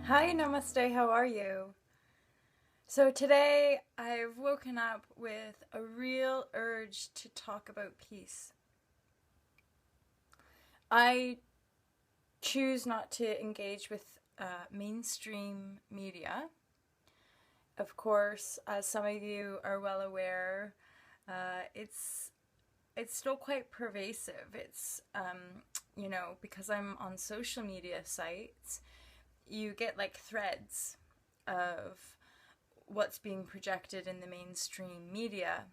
Hi, namaste, how are you? So today I've woken up with a real urge to talk about peace. I choose not to engage with mainstream media. Of course, as some of you are well aware, it's still quite pervasive. Because I'm on social media sites, you get like threads of what's being projected in the mainstream media.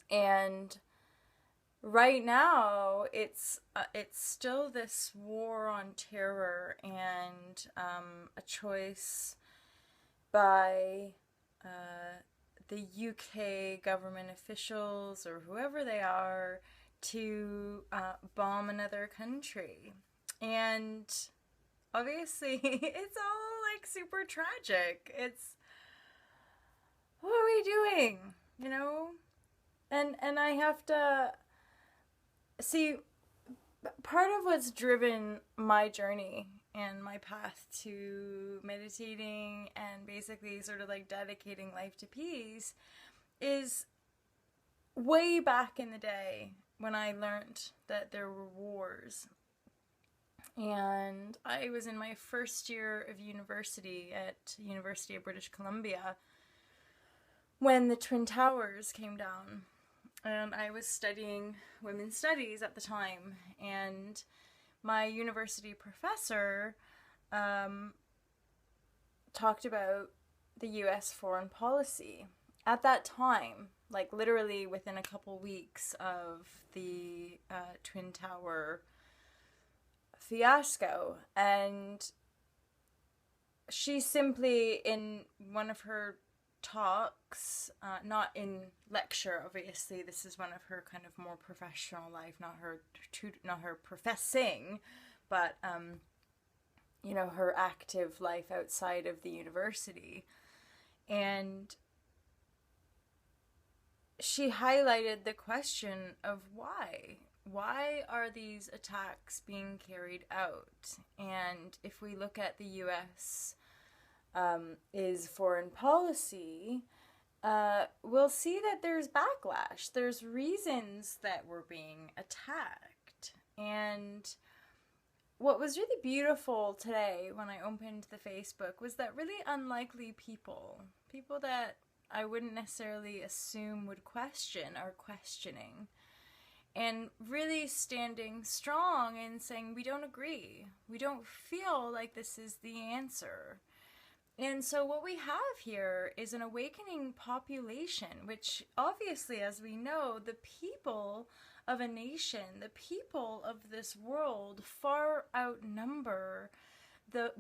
And right now, it's still this war on terror and a choice by the UK government officials or whoever they are to bomb another country. And obviously, it's all like super tragic. It's what are we doing? You know? And I have to see part of what's driven my journey and my path to meditating and basically sort of like dedicating life to peace is way back in the day when I learned that there were wars. And I was in my first year of university at University of British Columbia when the Twin Towers came down. And I was studying women's studies at the time, and my university professor talked about the US foreign policy. At that time, like literally within a couple weeks of the Twin Tower fiasco, and she simply, in one of her talks, not in lecture, obviously, this is one of her kind of more professional life, not her professing, but her active life outside of the university. And she highlighted the question of why are these attacks being carried out? And if we look at the US is foreign policy, we'll see that there's backlash. There's reasons that we're being attacked. And what was really beautiful today when I opened the Facebook was that really unlikely people that I wouldn't necessarily assume would question are questioning. And really standing strong and saying, we don't agree. We don't feel like this is the answer. And so what we have here is an awakening population, which obviously, as we know, the people of a nation, the people of this world far outnumber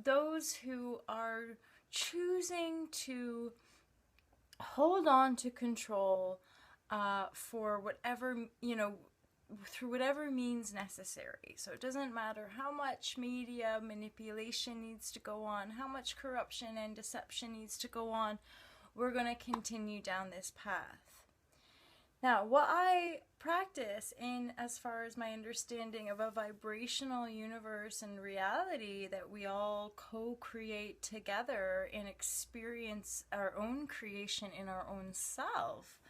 those who are choosing to hold on to control for whatever, through whatever means necessary. So it doesn't matter how much media manipulation needs to go on, how much corruption and deception needs to go on, we're going to continue down this path. Now, what I practice in as far as my understanding of a vibrational universe and reality that we all co-create together and experience our own creation in our own self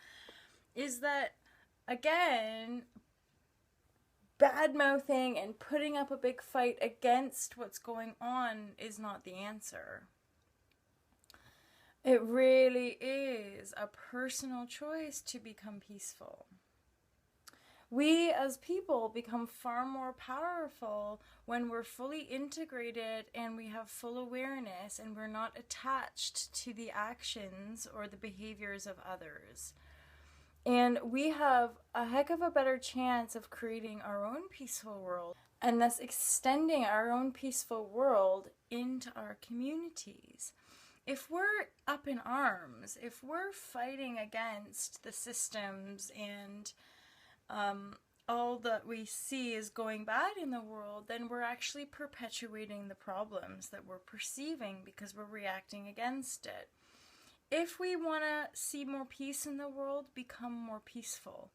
is that, again, bad-mouthing and putting up a big fight against what's going on is not the answer. It really is a personal choice to become peaceful. We as people become far more powerful when we're fully integrated and we have full awareness and we're not attached to the actions or the behaviors of others. And we have a heck of a better chance of creating our own peaceful world and thus extending our own peaceful world into our communities. If we're up in arms, if we're fighting against the systems and all that we see is going bad in the world, then we're actually perpetuating the problems that we're perceiving because we're reacting against it. If we want to see more peace in the world, become more peaceful.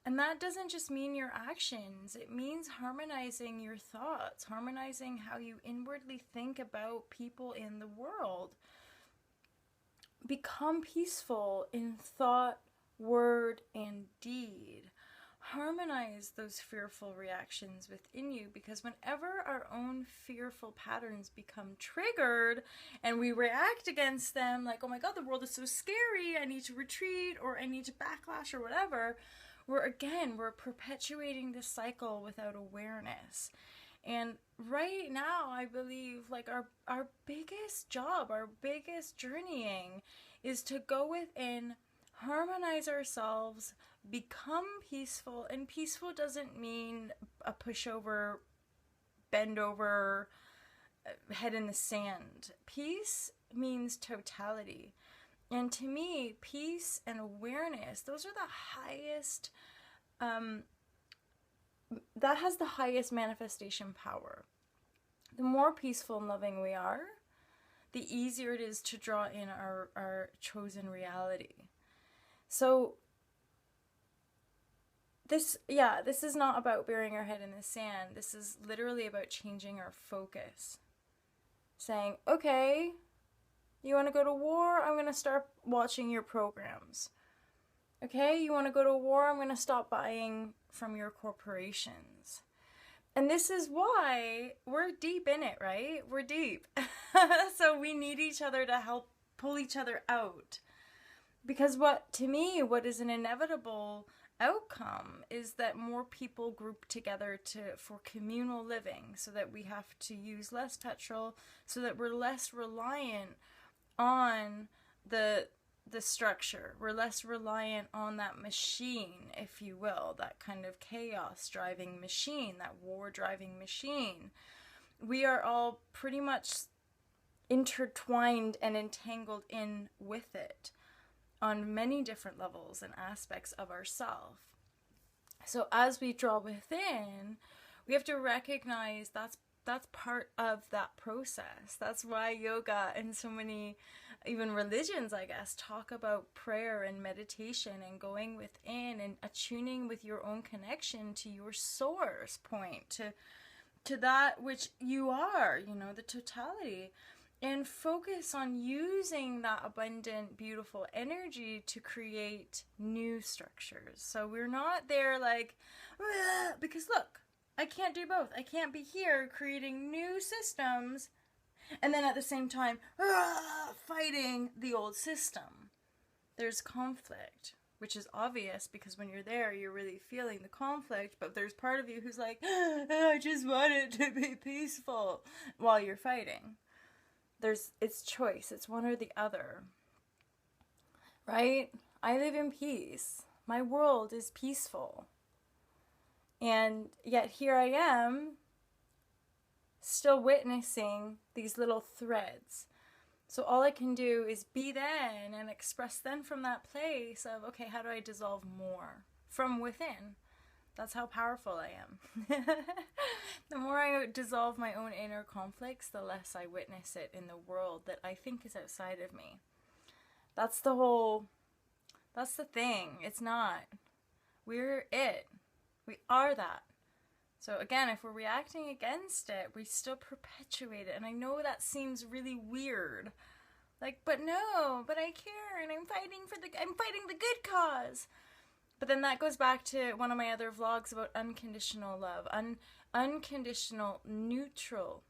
And that doesn't just mean your actions. It means harmonizing your thoughts, harmonizing how you inwardly think about people in the world. Become peaceful in thought, word, and deed. Harmonize those fearful reactions within you, because whenever our own fearful patterns become triggered and we react against them, like, oh my God, the world is so scary, I need to retreat, or I need to backlash, or whatever, we're perpetuating this cycle without awareness. And right now, I believe, like, our biggest job, our biggest journeying is to go within, harmonize ourselves, become peaceful. And peaceful doesn't mean a pushover, bend over, head in the sand. Peace means totality. And to me, peace and awareness, those are the highest, that has the highest manifestation power. The more peaceful and loving we are, the easier it is to draw in our chosen reality. So this is not about burying our head in the sand. This is literally about changing our focus. Saying, okay, you want to go to war? I'm going to start watching your programs. Okay, you want to go to war? I'm going to stop buying from your corporations. And this is why we're deep in it, right? We're deep. So we need each other to help pull each other out. Because what is an inevitable outcome is that more people group together for communal living, so that we have to use less petrol, so that we're less reliant on the structure. We're less reliant on that machine, if you will, that kind of chaos driving machine, that war driving machine. We are all pretty much intertwined and entangled in with it on many different levels and aspects of ourself. So as we draw within, we have to recognize that's part of that process. That's why yoga and so many, even religions, I guess, talk about prayer and meditation and going within and attuning with your own connection to your source point, to that which you are, the totality. And focus on using that abundant, beautiful energy to create new structures. So we're not there like, because look, I can't do both. I can't be here creating new systems and then at the same time fighting the old system. There's conflict, which is obvious because when you're there, you're really feeling the conflict. But there's part of you who's like, I just want it to be peaceful while you're fighting. It's choice. It's one or the other, right? I live in peace. My world is peaceful. And yet here I am, still witnessing these little threads. So all I can do is be then and express then from that place of, okay, how do I dissolve more from within? That's how powerful I am. The more I dissolve my own inner conflicts, the less I witness it in the world that I think is outside of me. That's the thing. It's not. We're it. We are that. So again, if we're reacting against it, we still perpetuate it. And I know that seems really weird. Like, but I care and I'm fighting the good cause. But then that goes back to one of my other vlogs about unconditional love, unconditional neutral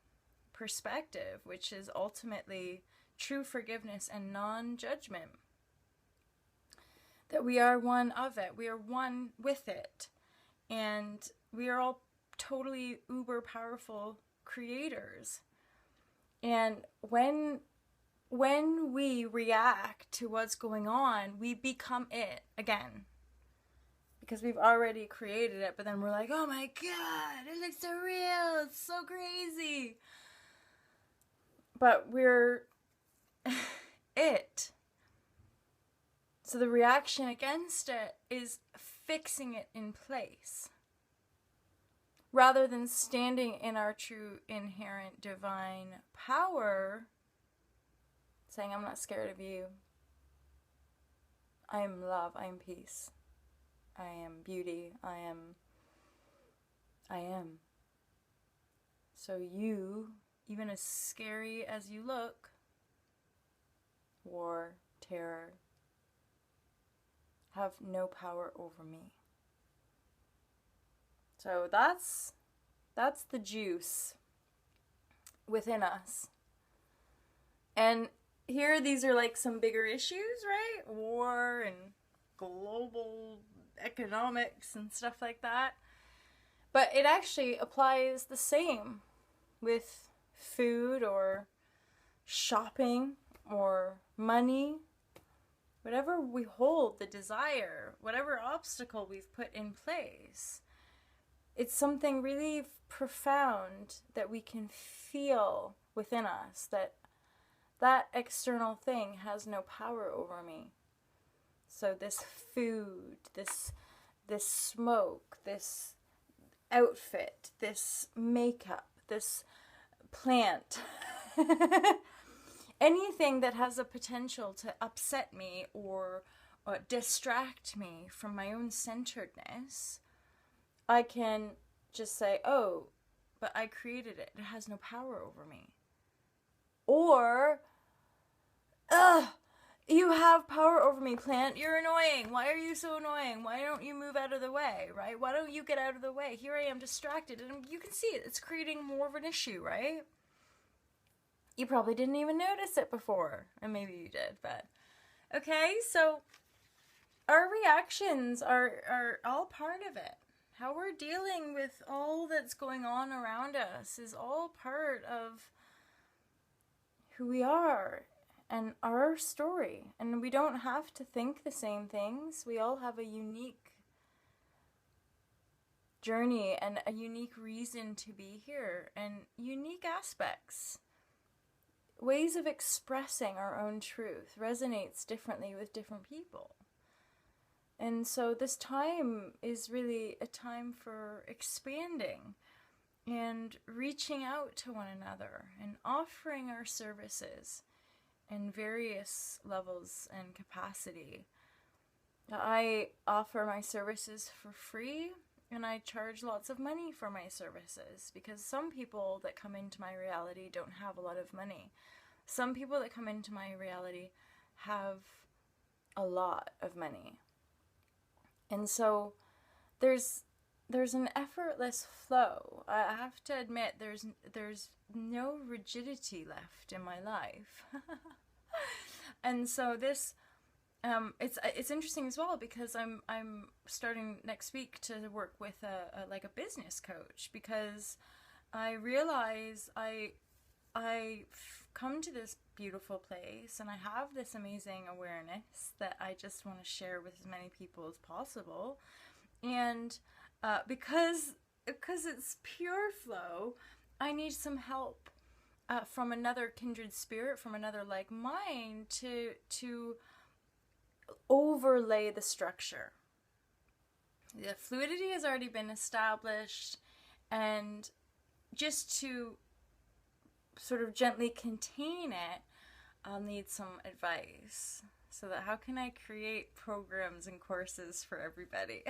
perspective, which is ultimately true forgiveness and non-judgment. That we are one of it. We are one with it. And we are all totally uber powerful creators. And when we react to what's going on, we become it again. Because we've already created it, but then we're like, oh my God, it looks so real, it's so crazy. But we're it. So the reaction against it is fixing it in place. Rather than standing in our true inherent divine power, saying, I'm not scared of you. I am love, I am peace. I am beauty. I am. So you, even as scary as you look, war, terror, have no power over me. So that's the juice within us. And here, these are like some bigger issues, right? War and global economics and stuff like that. But it actually applies the same with food or shopping or money. Whatever we hold, the desire, whatever obstacle we've put in place, it's something really profound that we can feel within us, that external thing has no power over me. So this food, this smoke, this outfit, this makeup, this plant, anything that has a potential to upset me or distract me from my own centeredness, I can just say, oh, but I created it. It has no power over me. Or, you have power over me, plant. You're annoying. Why are you so annoying? Why don't you move out of the way, right? Why don't you get out of the way? Here I am distracted. And you can see it. It's creating more of an issue, right? You probably didn't even notice it before. And maybe you did, but... Okay, so our reactions are all part of it. How we're dealing with all that's going on around us is all part of who we are and our story. And we don't have to think the same things. We all have a unique journey and a unique reason to be here and unique aspects. Ways of expressing our own truth resonates differently with different people. And so this time is really a time for expanding and reaching out to one another and offering our services in various levels and capacity. I offer my services for free, and I charge lots of money for my services because some people that come into my reality don't have a lot of money. Some people that come into my reality have a lot of money. And so there's an effortless flow. I have to admit there's no rigidity left in my life. And so this it's interesting as well because I'm starting next week to work with a business coach because I realize I've come to this beautiful place and I have this amazing awareness that I just want to share with as many people as possible. And because it's pure flow, I need some help from another kindred spirit, from another like mind to overlay the structure. The fluidity has already been established, and just to sort of gently contain it, I'll need some advice. So that how can I create programs and courses for everybody?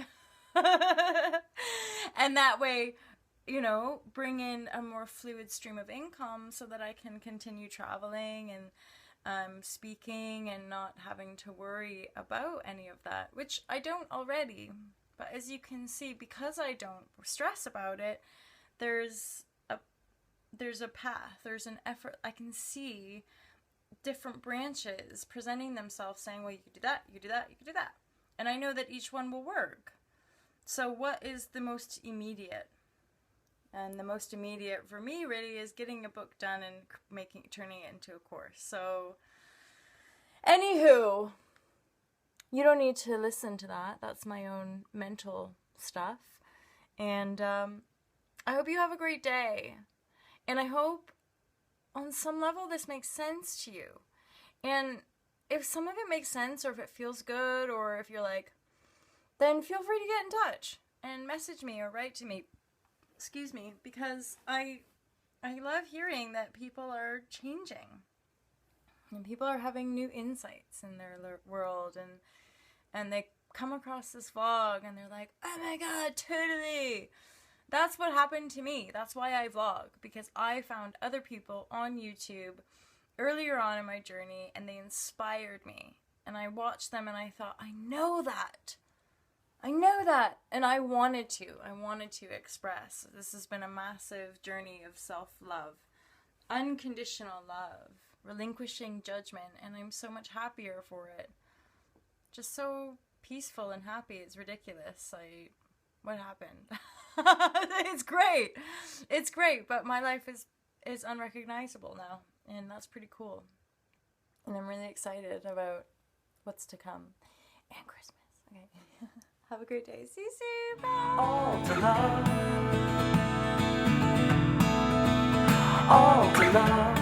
And that way, bring in a more fluid stream of income so that I can continue traveling and speaking and not having to worry about any of that, which I don't already. But as you can see, because I don't stress about it, there's a path, there's an effort. I can see different branches presenting themselves saying, well, you could do that, you could do that, you could do that. And I know that each one will work. So what is the most immediate? And the most immediate for me really is getting a book done and turning it into a course. So, anywho, you don't need to listen to that. That's my own mental stuff. And I hope you have a great day. And I hope on some level this makes sense to you. And if some of it makes sense, or if it feels good, or if you're like, then feel free to get in touch and message me or write to me. Excuse me, because I love hearing that people are changing. And people are having new insights in their world, and they come across this vlog and they're like, oh my god, totally. That's what happened to me. That's why I vlog, because I found other people on YouTube earlier on in my journey and they inspired me. And I watched them and I thought, I know that. And I wanted to express. This has been a massive journey of self-love, unconditional love, relinquishing judgment, and I'm so much happier for it. Just so peaceful and happy. It's ridiculous. What happened? It's great, but my life is unrecognizable now, and that's pretty cool. And I'm really excited about what's to come. And Christmas. Okay. Have a great day. See you soon. Bye. All to love. All to love.